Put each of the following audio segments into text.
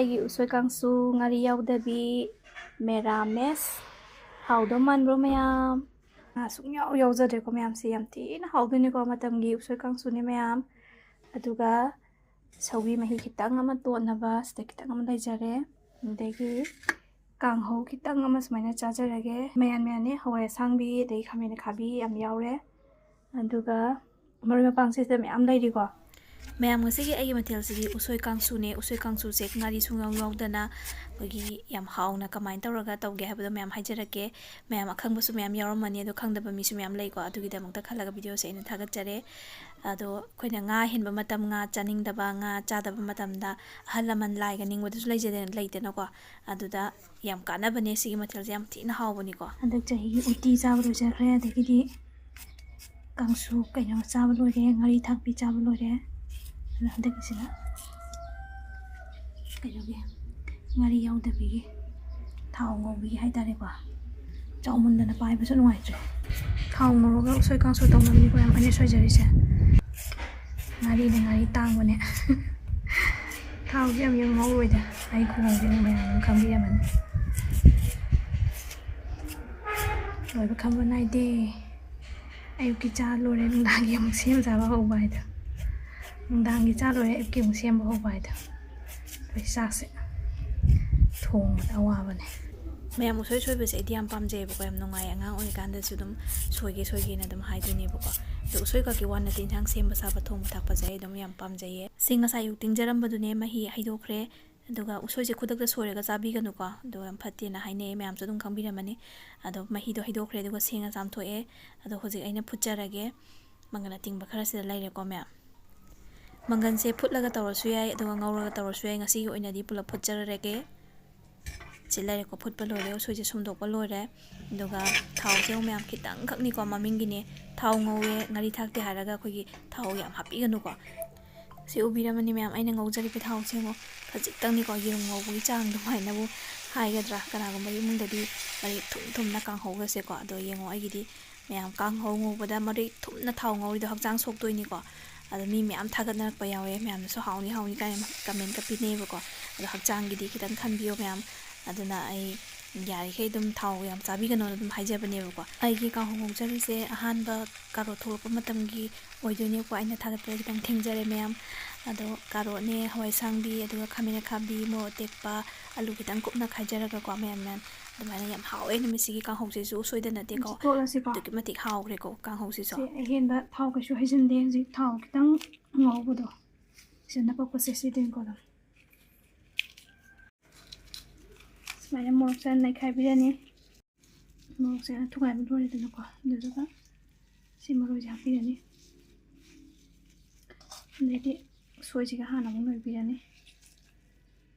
Eigi usoi kangsu ngari haptabi merames haudo manbro mayam sukyaw yawjadreko mayamse yam thina haudoiniko matamgi usoi kangsu ni mayam aduga sawi mahi khitang ama totnaba sida khitang ama laijare adagi kanghou khitang ama sumaina chajarage mayan mayani hawai asangbi adagi khamena khabi yam yaure aduga maroi mapangse sida mayam lairiko ma'am आई मथेल से उसोई कांगसुने उसोई कांगसु से ngari sungaw yawdana bagi yam hauna kamain tawraga tawge habado ma'am हाइजरके ma'am अखंगबसु ma'am यावरमani ado khangdaba misu ma'am laiko adugi damangta khalaga video se ina thagatjare ado khoina nga hinba matam nga chaningdaba nga chadaba matamda halaman laiga ningbodu laijade laitena ko aduda yam kanabane sigi mathel yam thina hawbani ko andak chahi uti chabro jakre adagidi kangsu kaino chablo re ngari thakpi chablo re Nanti kesini, kayak gini, ngari haptabi, tahu ngobi hai tadi apa, jauh mundan apa ibu suruh aja, tahu ngobi usoi kangsu tahu ngobi ko yang ini usoi jadi sih, ngari tang mana, tahu dia yang mau aja, ayo ngobi ni yang kami dia mana, lalu kamu naik deh, ayo kita lori lagi yang siapa siapa kau bayar. Nanggi chalo e kim sem ho bai da pai sa se thong da wa bane ma'am उसोई सोई बसे दियाम पामजे बको यम नुंगाय अंगांग ओइ कांदा सुदुम सोइगे ना दम हाइदुनी बको दो उसोई का की वान तिन थांग सेम बसा बथोंग थाक पजाय दम यम पामजे सिंग सा यु तिंजरम बदुने मही हाइदोखरे अदुगा उसोई जे खुदक द सोरेगा चाबीगनु को दो यम फत्ते ना हाइने मैम सुदुम खंबिरमनी अदो मही दो हाइदोखरे दुगा सिंग सामथोए अदो होजि आइना फुटजरगे मंगना तिंग बखरा से लाइरे को मैम मंगन से फुटलगा तवरसु याय अदुगा ngawraga तवरसु याय ngasi gi oinadi pula फुटजरगे चिल्लारे को फुटप लोरे उसोजे सुमदोप लोरे दुगा थाव से मैम खितंग खकनी को ममिंगिने थाव ngौवे ngari थाकते हारगा खोगी थाव याम हापिगनु को से उबिरमनी मैम आइना ngौजरी पे थाव सेंगो खजितंगनी को यिरुम ngौबुगी चांग दुमाइनाबु हाइगद्रा कनागुम युमुंगददी मरि थुमना कांगहौगा से को दो येंगो आइगिदी मैम कांगहौ ngौबदा मरि थुमना थाव ngौरिदो हक्चांग सोक्तोइनी को अदो मी मैम थागदनरप यावे मैम सो हाउनी काय कमेंट का पिनेबको अदो हक्चांगिदी खितंग खनबियो मैम अदुना आई यारिखै दुम थाव याम चाबिगनो दुम हाइजबनेबको आइगी का होंगजरिसे अहानबा कारो थोलप मतमगी ओइदोने को आइना थागतप खितंग थेंगजरे मैम अदो कारोने हवाई सांगबी अदुगा खामिना खाबी मो तेकपा आलू खितंग कुपना खाइजरगा को मैम दुमाइना याम हावे नमिसिगी का होंगसेसु सोइदना तेको दुकि मतिक हावग्रेको का होंगसेसु हेनबा थाव कसु हाइजनदे जि थाव खितंग ngawbodo sina pagprocess din ko lang Sebenarnya morok saya naik khaibirani morok saya tukai berdua itu nak dulu kan si morok jahapirani jadi soy jika hana mau naik birani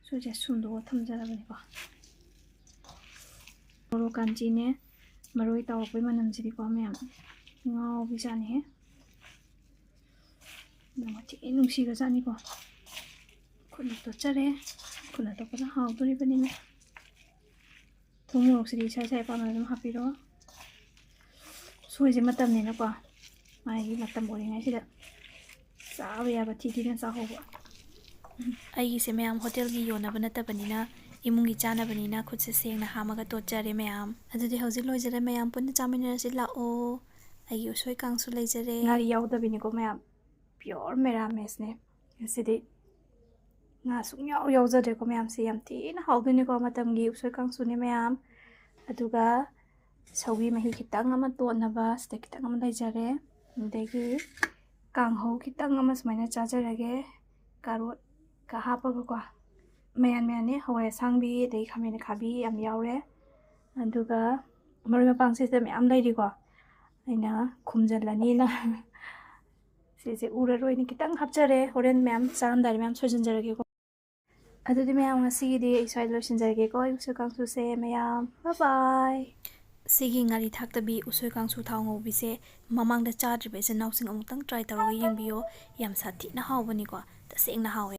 soy jah sundu tham jara bani ko morok kanci ne morok itu apa mana jadi ko me ngau bisa nih nama cik nungsi ke sana ko kuna to cari kuna to pada hau tu ni bani me Tumurok sidi saya pa na dum hapiro soy je matam ne na pa mai matam bori ngai sida sabe ya ba thidi na sa ho ba ai se ma'am hotel gi yona bana ta banina imungi chana banina khut se seng na hamaga to chare ma'am adudi hauji loi jare ma'am punna chamina si la o ai usoi kangsu lei jare ngari haptabiniko ma'am pure merames ne sidi nga sukyaw yawjadreko mayamse yam thina haudoiniko matamgi usoi kangsu ni mayam aduga sawi mahi khitang ama totnaba sida khitang ama laijare adagi kanghou khitang ama sumaina chajarage karot ka hapaga ko mayan hawai asangbi adagi khamena khabi yam yaure aduga maroi mapangse sida mayam lairiko aina khumjalani na से उररोय नि खितंग हपचरे होरेन ma'am चांदार ma'am सोजनजरगे को अदुदि ma'am ngasiगि इसाइ लोसिनजरगे को उसो कांगसु से ma'am bye bye सिगि ngari थाकतबि उसो कांगसु थांगो बिसे ममांगदा चाद्रिबे से नाउसिंग अमुतंग try तरोग यंगबियो याम साथि ना हावबनि को तसेंग ना हावे